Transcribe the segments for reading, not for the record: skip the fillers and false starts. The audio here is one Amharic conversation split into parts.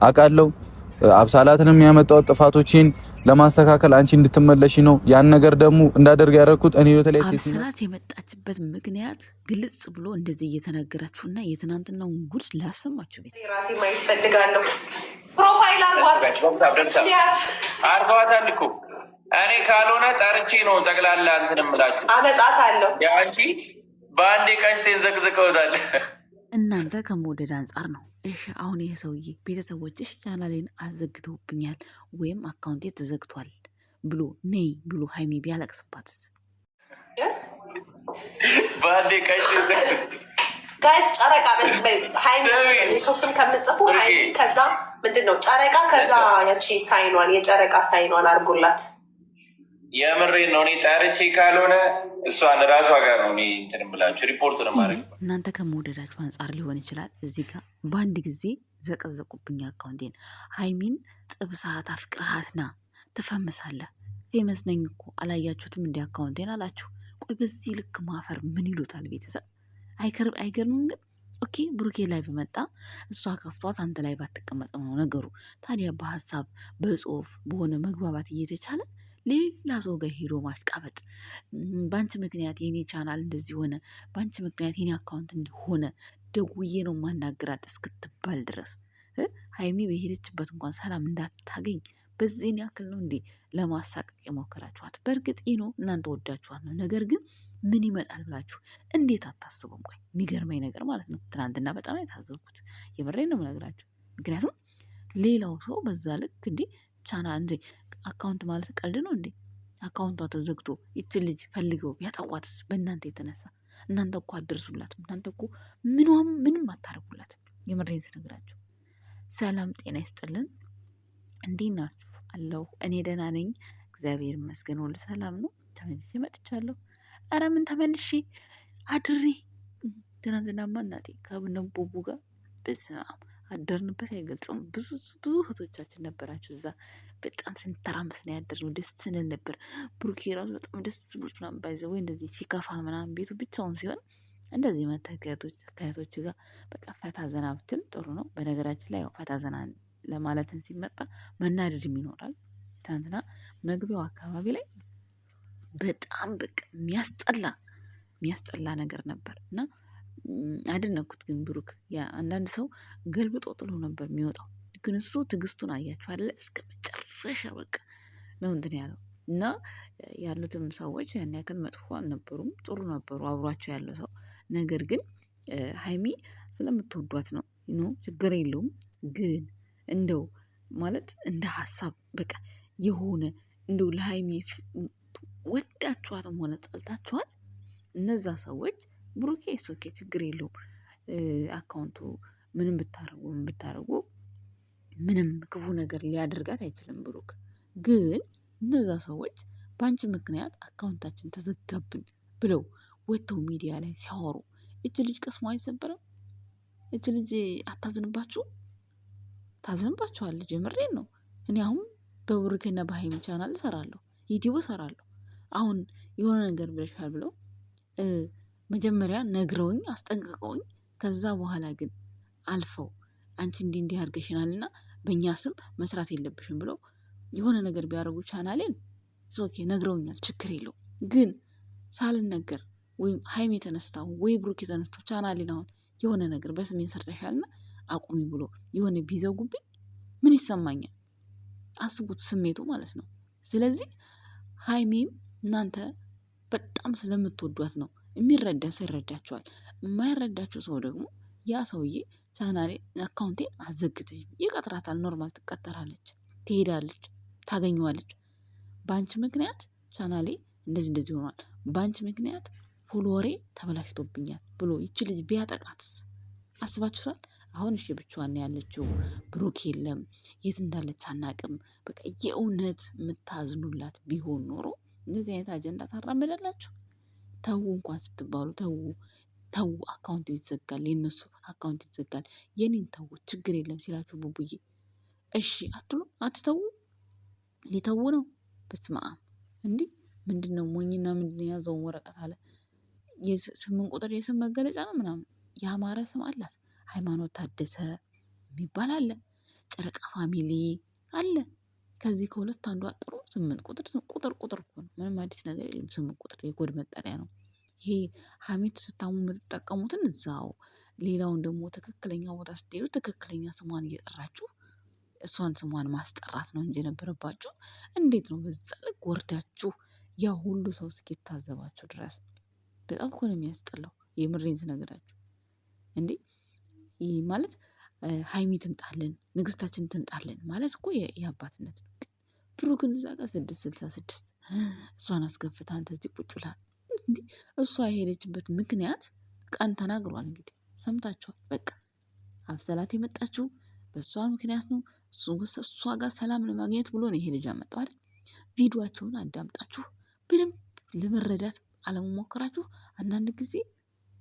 አውቃለሁ። አብሳላትንም ያመጣው ጥፋቶችን ለማስተካከል አንቺ እንድትመለሺ ነው። ያን ነገር ደግሞ እንዳደርግ ያደረኩት እኔ በተለይ አብሳላት የመጣችበት ምክንያት ግልጽ ብሎ እንደዚህ እየተናገራችሁና የትናንትናውን ጉድ ላሰማችሁ ቤት ራሴ ማየት ፈልጋለሁ። ፕሮፋይል አርገዋታል እኮ እኔ ካልሆነ ጠርቼ ነው ጠቅላላ እንትን እምላችሁ አመጣታለሁ። አንቺ በአንዴ ቀሽቴን ዘቅዝቀውታል። እናንተ ከመውደድ አንጻር ነው። እሺ አሁን ይሄ ሰውዬ ቤተሰቦችሽ ቻናሌን አዘግተውብኛል ወይም አካውንቴ ተዘግቷል ብሎ ነይ ብሎ ሀይሚ ቢያለቅስባትስ? በአንዴ ቀሽቴን ጋይስ ጨረቃ ሀይሚ የሰው ስም ከምጽፉ ሀይሚ ከዛ ምንድን ነው ጨረቃ ከዛ ያቺ ሳይኗን የጨረቃ ሳይኗን አድርጎላት የምሬ ነው። እኔ ጠርቼ ካልሆነ እሷን ራሷ ጋር ነው እኔ እንትን ብላችሁ ሪፖርት ነው ማድረግ። እናንተ ከመውደዳችሁ አንጻር ሊሆን ይችላል። እዚህ ጋር በአንድ ጊዜ ዘቀዘቁብኝ አካውንቴን። ሀይሚን ጥብሳት አፍቅርሃትና ትፈምሳለህ። ፌመስ ነኝ እኮ አላያችሁትም እንዲ አካውንቴን አላችሁ። ቆይ በዚህ ልክ ማፈር ምን ይሉታል ቤተሰብ? አይገርምም? ግን ኦኬ ብሩኬ ላይ በመጣ እሷ ከፍቷት አንተ ላይ ባትቀመጥም ነው ነገሩ። ታዲያ በሀሳብ በጽሁፍ በሆነ መግባባት እየተቻለ ሌላ ሰው ጋር ሄዶ ማሽቃበጥ፣ በአንቺ ምክንያት የኔ ቻናል እንደዚህ ሆነ፣ በአንቺ ምክንያት የኔ አካውንት እንዲሆነ ደውዬ ነው ማናገራት እስክትባል ድረስ ሀይሚ በሄደችበት እንኳን ሰላም እንዳታገኝ በዚህን ያክል ነው እንዴ ለማሳቀቅ የሞከራችኋት? በእርግጥ ነው እናንተ ወዳችኋት ነው። ነገር ግን ምን ይመጣል ብላችሁ እንዴት አታስቡም? ቆይ የሚገርመኝ ነገር ማለት ነው ትናንትና በጣም የታዘብኩት የምሬን ነው የምነግራችሁ። ምክንያቱም ሌላው ሰው በዛ ልክ እንዴ ቻናል እንዴ አካውንት ማለት ቀልድ ነው እንዴ? አካውንቷ ተዘግቶ ይችን ልጅ ፈልገው ቢያጠቋትስ በእናንተ የተነሳ? እናንተ እኮ አደርሱላትም። እናንተ እኮ ምንም አታረጉላትም። የምሬን ስነግራችሁ። ሰላም ጤና ይስጥልን። እንዴት ናችሁ? አለሁ እኔ ደህና ነኝ፣ እግዚአብሔር ይመስገን፣ ሁሉ ሰላም ነው። ተመልሼ መጥቻለሁ። ኧረ ምን ተመልሼ አድሬ ትናንትናማ እናቴ ከብነቦቡ ጋር በስመ አብ አደርንበት አይገልጽም። ብዙ እህቶቻችን ነበራችሁ እዛ። በጣም ስንተራመስ ነው ያደርነው። ደስ ስንል ነበር። ብሩኬ ራሱ በጣም ደስ ብሎት ምናምን ባይዘው ወይ እንደዚህ ሲከፋ ምናምን ቤቱ ብቻውን ሲሆን እንደዚህ ከእህቶች ጋር በቃ ፈታ ዘና ብትል ጥሩ ነው። በነገራችን ላይ ያው ፈታ ዘና ለማለትን ሲመጣ መናደድም ይኖራል። ትናንትና መግቢያው አካባቢ ላይ በጣም በቃ የሚያስጠላ ነገር ነበር እና አደነኩት። ግን ብሩክ አንዳንድ ሰው ገልብጦ ጥሎ ነበር የሚወጣው። ግን እሱ ትዕግስቱን አያችሁ አይደለ? እስከ መጨረሻ በቃ ነው እንትን ያለው እና ያሉትም ሰዎች ያን ያክል መጥፎ አልነበሩም፣ ጥሩ ነበሩ አብሯቸው ያለው ሰው። ነገር ግን ሀይሚ ስለምትወዷት ነው ችግር የለውም። ግን እንደው ማለት እንደ ሀሳብ በቃ የሆነ እንደው ለሀይሚ ወዳችኋትም ሆነ ጠልታችኋት እነዛ ሰዎች ብሩኬ ሶኬ ችግር የለውም አካውንቱ ምንም ብታረጉ ምንም ክፉ ነገር ሊያደርጋት አይችልም ብሩክ። ግን እነዛ ሰዎች በአንቺ ምክንያት አካውንታችን ተዘጋብን ብለው ወጥተው ሚዲያ ላይ ሲያወሩ እች ልጅ ቅስሟ አይሰበርም? እች ልጅ አታዝንባችሁ? ታዝንባችኋለች። የምሬን ነው። እኔ አሁን በብሩኬና በሀይሚ ቻናል እሰራለሁ፣ ዩቲዩብ እሰራለሁ። አሁን የሆነ ነገር ብለሻል ብለው መጀመሪያ ነግረውኝ አስጠንቅቀውኝ ከዛ በኋላ ግን አልፈው አንቺ እንዲህ አድርገሽናልና በእኛ ስም መስራት የለብሽም ብለው የሆነ ነገር ቢያደርጉ ቻናሌን ኦኬ ነግረውኛል፣ ችግር የለው። ግን ሳልነገር ወይም ሀይሜ የተነስታው ወይ ብሩክ የተነስታው ቻናሌን አሁን የሆነ ነገር በስሜን ሰርተሻልና አቁሚ ብሎ የሆነ ቢዘጉብኝ ምን ይሰማኛል? አስቡት ስሜቱ ማለት ነው። ስለዚህ ሀይሜም እናንተ በጣም ስለምትወዷት ነው። የሚረዳ ሰው ይረዳችኋል። የማይረዳችሁ ሰው ደግሞ ያ ሰውዬ ቻናሌ አካውንቴን አዘግተሽ ይቀጥራታል። ኖርማል ትቀጠራለች፣ ትሄዳለች፣ ታገኘዋለች። በአንቺ ምክንያት ቻናሌ እንደዚህ ሆኗል፣ በአንቺ ምክንያት ፎሎወሬ ተበላሽቶብኛል ብሎ ይቺ ልጅ ቢያጠቃትስ? አስባችሁታል? አሁን እሺ ብቻዋን ያለችው ብሩክ የለም፣ የት እንዳለች አናቅም። በቃ የእውነት የምታዝኑላት ቢሆን ኖሮ እንደዚህ አይነት አጀንዳ ታራምዳላችሁ? ተዉ እንኳን ስትባሉ ተዉ፣ አካውንቱ ይዘጋል፣ የነሱ አካውንት ይዘጋል፣ የኔን ተዉ ችግር የለም ሲላችሁ ቡቡዬ እሺ አትሉ? አትተዉ? ሊተዉ ነው። በስመ አብ እንዲህ ምንድነው ሞኝና ምንድነው የያዘውን ወረቀት አለ የስምን ቁጥር የስም መገለጫ ነው ምናምን ያማረ ስም አላት። ሃይማኖት ታደሰ የሚባል አለ። የጨረቃ ፋሚሊ አለ። ከዚህ ከሁለት አንዱ አጥሩ 8 ቁጥር ቁጥር እኮ ነው። ምንም አዲስ ነገር የለም። 8 ቁጥር የኮድ መጠሪያ ነው። ይሄ ሀሜት ስታሙ የምትጠቀሙትን እዛው፣ ሌላውን ደግሞ ትክክለኛ ቦታ ስትሄዱ ትክክለኛ ስሟን እየጠራችሁ እሷን ስሟን ማስጠራት ነው እንጂ የነበረባችሁ። እንዴት ነው በዛ ልክ ወርዳችሁ ያ ሁሉ ሰው እስኪታዘባችሁ ድረስ? በጣም እኮ ነው የሚያስጠላው። የምሬን ስነግራችሁ እንዴ ይህ ማለት ሀይሚ ትምጣልን፣ ንግስታችን ትምጣልን ማለት እኮ የአባትነት ነው። ብሩክን እዛ ጋር 666 እሷን አስከፍታ አንተ እዚህ ቁጭ ብላ እንዲህ እሷ የሄደችበት ምክንያት ቀን ተናግሯል። እንግዲህ ሰምታችኋል። በቃ አብሰላት የመጣችው በእሷ ምክንያት ነው። እሷ ጋር ሰላም ለማግኘት ብሎ ነው ይሄ ልጅ አመጣው አይደል? ቪዲዮአቸውን አዳምጣችሁ በደንብ ለመረዳት አለመሞከራችሁ አንዳንድ ጊዜ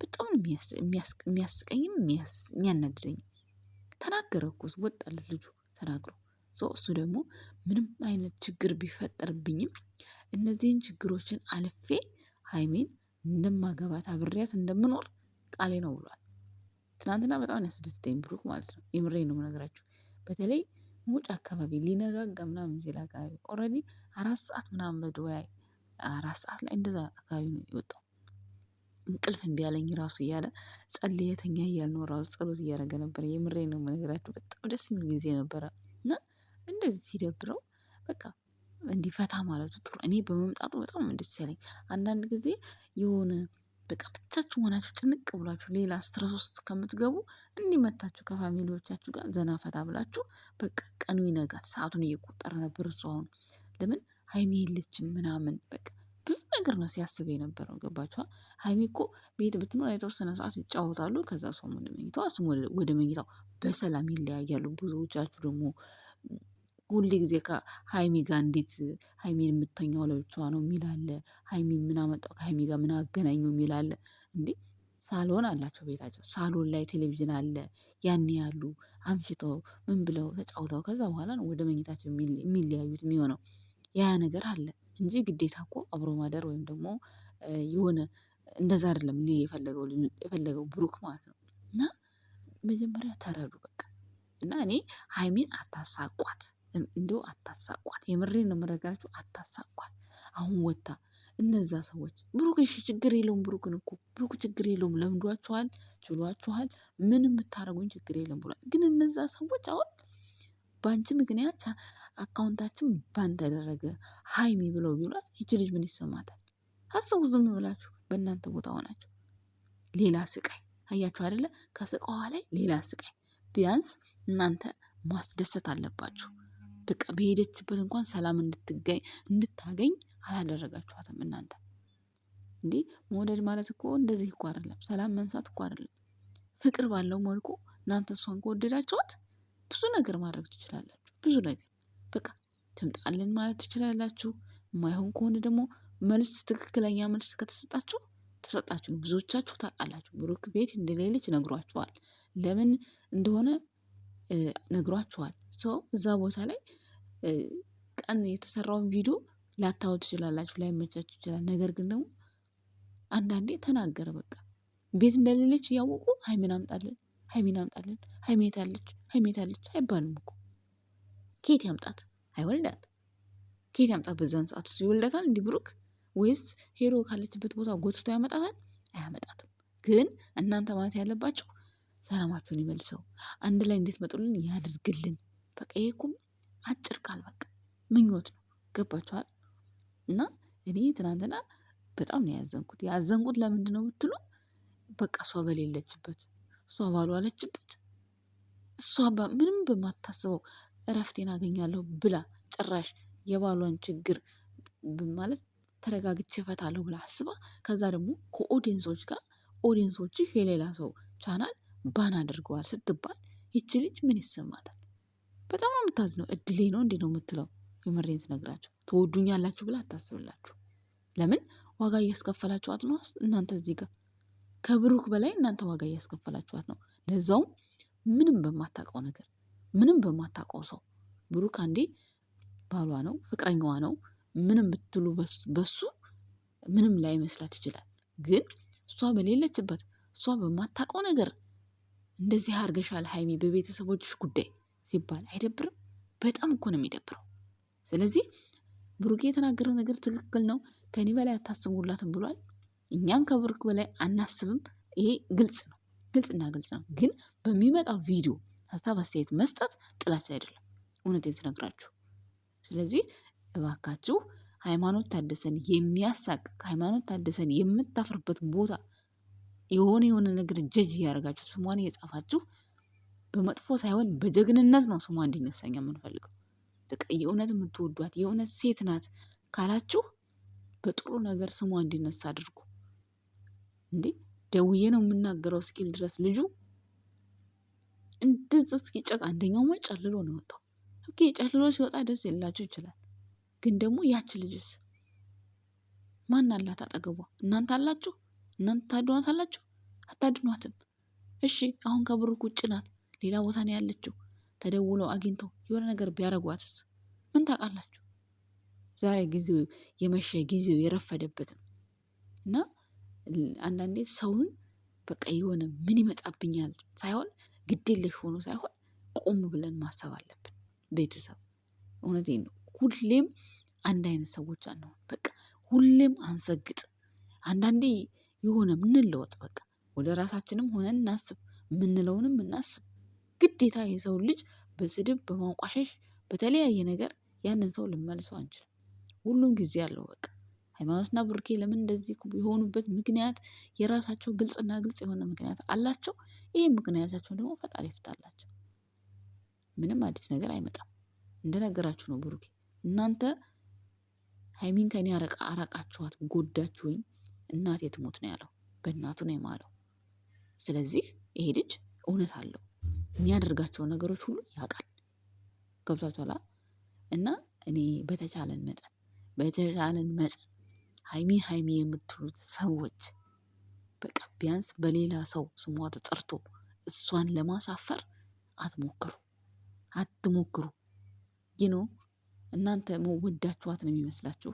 በጣም የሚያስቀኝም የሚያናድደኝም። ተናገረ እኮ ወጣለት ልጁ ተናግሮ። እሱ ደግሞ ምንም አይነት ችግር ቢፈጠርብኝም እነዚህን ችግሮችን አልፌ ሀይሚን እንደማገባት አብሬያት እንደምኖር ቃሌ ነው ብሏል። ትናንትና በጣም ያስደስተኝ ብሩክ ማለት ነው። የምሬን ነው የምነግራችሁ። በተለይ ሙጭ አካባቢ ሊነጋጋ ምናምን ሲል አካባቢ ኦልሬዲ 4 ሰዓት ምናምን በዱባይ 4 ሰዓት ላይ እንደዛ አካባቢ ነው የወጣው። እንቅልፍ እምቢ አለኝ ራሱ እያለ ጸልየተኛ እያለ ነው ራሱ ጸሎት እያደረገ ነበረ። የምሬን ነው የምነግራችሁ። በጣም ደስ የሚል ጊዜ ነበረ እና እንደዚህ ሲደብረው በቃ እንዲፈታ ማለቱ ጥሩ። እኔ በመምጣቱ በጣም ደስ ያለኝ። አንዳንድ ጊዜ የሆነ በቃ ብቻችሁ ሆናችሁ ጭንቅ ብላችሁ ሌላ ስትረስ ውስጥ ከምትገቡ እንዲመታችሁ ከፋሚሊዎቻችሁ ጋር ዘና ፈታ ብላችሁ በቃ ቀኑ ይነጋል። ሰዓቱን እየቆጠረ ነበር እሱ አሁን ለምን ሀይሚ የለችም ምናምን በቃ ብዙ ነገር ነው ሲያስብ የነበረው። ገባችኋ? ሀይሚ እኮ ቤት ብትኖር የተወሰነ ሰዓት ይጫወታሉ። ከዛ እሷም ወደ መኝታዋ እሱም ወደ መኝታው በሰላም ይለያያሉ። ብዙዎቻችሁ ደግሞ ሁሌ ጊዜ ከሀይሚ ጋር እንዴት ሀይሚን የምተኛው ለብቻዋ ነው የሚል አለ። ሀይሚን ምን አመጣው ከሀይሚ ጋር ምን አገናኘው የሚል አለ። እንዴ ሳሎን አላቸው ቤታቸው። ሳሎን ላይ ቴሌቪዥን አለ። ያኔ ያሉ አምሽተው ምን ብለው ተጫውተው ከዛ በኋላ ነው ወደ መኝታቸው የሚለያዩት የሚሆነው። ያ ነገር አለ እንጂ ግዴታ እኮ አብሮ ማደር ወይም ደግሞ የሆነ እንደዛ አይደለም ሊል የፈለገው ብሩክ ማለት ነው። እና መጀመሪያ ተረዱ በቃ። እና እኔ ሀይሚን አታሳቋት፣ እንደው አታሳቋት። የምሬን ነው የምነግራችሁ፣ አታሳቋት። አሁን ወታ እነዛ ሰዎች ብሩክ እሺ ችግር የለውም ብሩክን እኮ ብሩክ ችግር የለውም ለምዷችኋል፣ ችሏችኋል፣ ምንም ብታረጉኝ ችግር የለም ብሏል። ግን እነዛ ሰዎች አሁን በአንቺ ምክንያት አካውንታችን ባን ተደረገ ሀይሚ ብለው ቢሏት ይቺ ልጅ ምን ይሰማታል? አስቡ። ዝም ብላችሁ በእናንተ ቦታ ሆናችሁ ሌላ ስቃይ አያችሁ አይደለ? ከስቃዋ ላይ ሌላ ስቃይ። ቢያንስ እናንተ ማስደሰት አለባችሁ። በቃ በሄደችበት እንኳን ሰላም እንድታገኝ አላደረጋችኋትም እናንተ። እንዴ መውደድ ማለት እኮ እንደዚህ እኮ አይደለም። ሰላም መንሳት እኮ አይደለም። ፍቅር ባለው መልኩ እናንተ እሷን ከወደዳችኋት ብዙ ነገር ማድረግ ትችላላችሁ። ብዙ ነገር በቃ ትምጣልን ማለት ትችላላችሁ። የማይሆን ከሆነ ደግሞ መልስ፣ ትክክለኛ መልስ ከተሰጣችሁ ተሰጣችሁ። ብዙዎቻችሁ ታውቃላችሁ። ብሩክ ቤት እንደሌለች ነግሯችኋል። ለምን እንደሆነ ነግሯችኋል። ሰው እዛ ቦታ ላይ ቀን የተሰራውን ቪዲዮ ላታዩ ትችላላችሁ፣ ላይመቻችሁ ይችላል። ነገር ግን ደግሞ አንዳንዴ ተናገረ በቃ ቤት እንደሌለች እያወቁ ሀይሚን አምጣልን፣ ሀይሚን አምጣልን፣ ሀይሚ የታለች አይባልም እኮ። ኬት ያምጣት? አይወልዳት። ኬት ያምጣት? በዛን ሰዓት እሱ ይወልዳታል እንዲህ ብሩክ? ወይስ ሄሮ ካለችበት ቦታ ጎትቶ ያመጣታል? አያመጣትም። ግን እናንተ ማለት ያለባቸው ሰላማችሁን ይመልሰው፣ አንድ ላይ እንዴት መጡልን ያድርግልን። በቃ ይሄ እኮ አጭር ቃል በቃ ምኞት ነው። ገባችኋል? እና እኔ ትናንትና በጣም ነው ያዘንኩት። ያዘንኩት ለምንድን ነው ብትሉ በቃ እሷ በሌለችበት፣ እሷ ባልዋለችበት፣ እሷ ምንም በማታስበው እረፍቴን አገኛለሁ ብላ ጭራሽ የባሏን ችግር ማለት ተረጋግቼ እፈታለሁ ብላ አስባ ከዛ ደግሞ ከኦዲየንሶች ጋር ኦዲየንሶችሽ የሌላ ሰው ቻናል ባን አድርገዋል ስትባል ይቺ ልጅ ምን ይሰማታል? በጣም ነው የምታዝነው። እድሌ ነው እንዴ ነው የምትለው። የመሬን ትነግራችሁ ትወዱኛላችሁ ብላ አታስብላችሁ። ለምን ዋጋ እያስከፈላችኋት ነው እናንተ እዚህ ጋር ከብሩክ በላይ እናንተ ዋጋ እያስከፈላችኋት ነው። ለዛውም ምንም በማታውቀው ነገር፣ ምንም በማታውቀው ሰው። ብሩክ አንዴ ባሏ ነው ፍቅረኛዋ ነው ምንም ብትሉ በሱ ምንም ላይ መስላት ይችላል። ግን እሷ በሌለችበት እሷ በማታውቀው ነገር እንደዚህ አርገሻል ሀይሚ በቤተሰቦችሽ ጉዳይ ሲባል አይደብርም? በጣም እኮ ነው የሚደብረው። ስለዚህ ብሩኬ የተናገረው ነገር ትክክል ነው። ከኔ በላይ አታስቡላትም ብሏል። እኛም ከብሩክ በላይ አናስብም። ይሄ ግልጽ ነው፣ ግልጽና ግልጽ ነው። ግን በሚመጣው ቪዲዮ ሀሳብ አስተያየት መስጠት ጥላቻ አይደለም፣ እውነቴን ስነግራችሁ። ስለዚህ እባካችሁ ሃይማኖት ታደሰን የሚያሳቅቅ ሃይማኖት ታደሰን የምታፍርበት ቦታ የሆነ ነገር ጀጅ እያደረጋችሁ ስሟን እየጻፋችሁ በመጥፎ ሳይሆን በጀግንነት ነው ስሟ እንዲነሳኛ የምንፈልገው። በቃ የእውነት የምትወዷት የእውነት ሴት ናት ካላችሁ በጥሩ ነገር ስሟ እንዲነሳ አድርጉ። እንዴ ደውዬ ነው የምናገረው እስኪል ድረስ ልጁ እንደዚህ እስኪጨቅ አንደኛው ጨልሎ ነው የወጣው። ኦኬ ጨልሎ ሲወጣ ደስ ይላችሁ ይችላል። ግን ደግሞ ያች ልጅስ ማን አላት አጠገቧ? እናንተ አላችሁ? እናንተ ታድኗታላችሁ? አታድኗትም። እሺ አሁን ከብሩክ ውጭ ናት፣ ሌላ ቦታ ነው ያለችው። ተደውለው አግኝተው የሆነ ነገር ቢያደርጓትስ ምን ታውቃላችሁ? ዛሬ ጊዜው የመሸ ጊዜው የረፈደበት ነው እና አንዳንዴ ሰውን በቃ የሆነ ምን ይመጣብኛል ሳይሆን ግዴለሽ ሆኖ ሳይሆን ቆም ብለን ማሰብ አለብን። ቤተሰብ እውነቴን ነው። ሁሌም አንድ አይነት ሰዎች አንሆን። በቃ ሁሌም አንሰግጥ። አንዳንዴ የሆነ ምንለወጥ በቃ ወደ ራሳችንም ሆነን እናስብ፣ ምንለውንም እናስብ። ግዴታ የሰው ልጅ በስድብ በማንቋሸሽ በተለያየ ነገር ያንን ሰው ልመልሰው አንችልም። ሁሉም ጊዜ አለው። በቃ ሃይማኖትና ብሩኬ ለምን እንደዚህ የሆኑበት ምክንያት የራሳቸው ግልጽና ግልጽ የሆነ ምክንያት አላቸው። ይሄ ምክንያታቸው ደግሞ ፈጣሪ ይፍታላቸው። ምንም አዲስ ነገር አይመጣም። እንደነገራችሁ ነው ብሩኬ። እናንተ ሃይሚን ከኔ አራቃችኋት፣ ጎዳችሁኝ፣ እናቴ ትሞት ነው ያለው። በእናቱ ነው የማለው። ስለዚህ ይሄ ልጅ እውነት አለው። የሚያደርጋቸውን ነገሮች ሁሉ ያውቃል። ገብቷችኋል? እና እኔ በተቻለን መጠን ሃይሚ የምትሉት ሰዎች በቃ ቢያንስ በሌላ ሰው ስሟ ተጠርቶ እሷን ለማሳፈር አትሞክሩ። እናንተ ወዳችኋት ነው የሚመስላችሁ።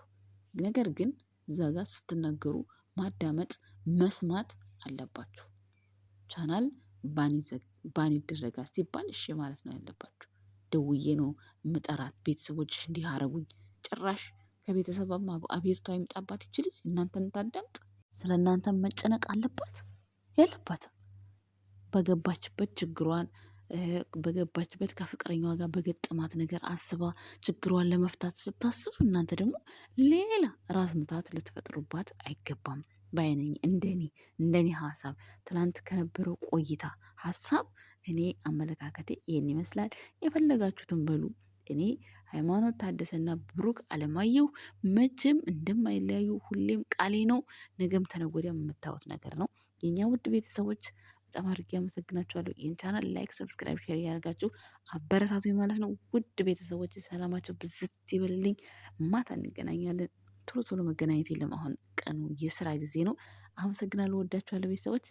ነገር ግን እዛ ጋር ስትናገሩ ማዳመጥ መስማት አለባችሁ። ቻናል ባን ይደረጋል ሲባል እሺ ማለት ነው ያለባችሁ። ደውዬ ነው ምጠራት፣ ቤተሰቦችሽ እንዲህ አረጉኝ። ጭራሽ ከቤተሰብ አቤቱታ ይምጣባት ይችልች እናንተን ታዳምጥ። ስለ እናንተ መጨነቅ አለባት? የለባትም። በገባችበት ችግሯን በገባችበት ከፍቅረኛዋ ጋር በገጠማት ነገር አስባ ችግሯን ለመፍታት ስታስብ እናንተ ደግሞ ሌላ ራስ ምታት ልትፈጥሩባት አይገባም ባይነኝ። እንደኔ ሀሳብ ትናንት ከነበረው ቆይታ ሀሳብ እኔ አመለካከቴ ይህን ይመስላል። የፈለጋችሁትን በሉ። እኔ ሃይማኖት ታደሰና ብሩክ አለማየሁ መቼም እንደማይለያዩ ሁሌም ቃሌ ነው። ነገም ተነጎዳም የምታዩት ነገር ነው። የኛ ውድ ቤተሰቦች በጣም አድርጌ አመሰግናችኋለሁ። ይህን ቻናል ላይክ፣ ሰብስክራይብ፣ ሼር እያደረጋችሁ አበረታቱ ማለት ነው። ውድ ቤተሰቦች ሰላማቸው ብዝት ይበልልኝ። ማታ እንገናኛለን። ቶሎ መገናኘት የለም። አሁን ቀኑ የስራ ጊዜ ነው። አመሰግናለሁ። ወዳችኋለሁ ቤተሰቦች።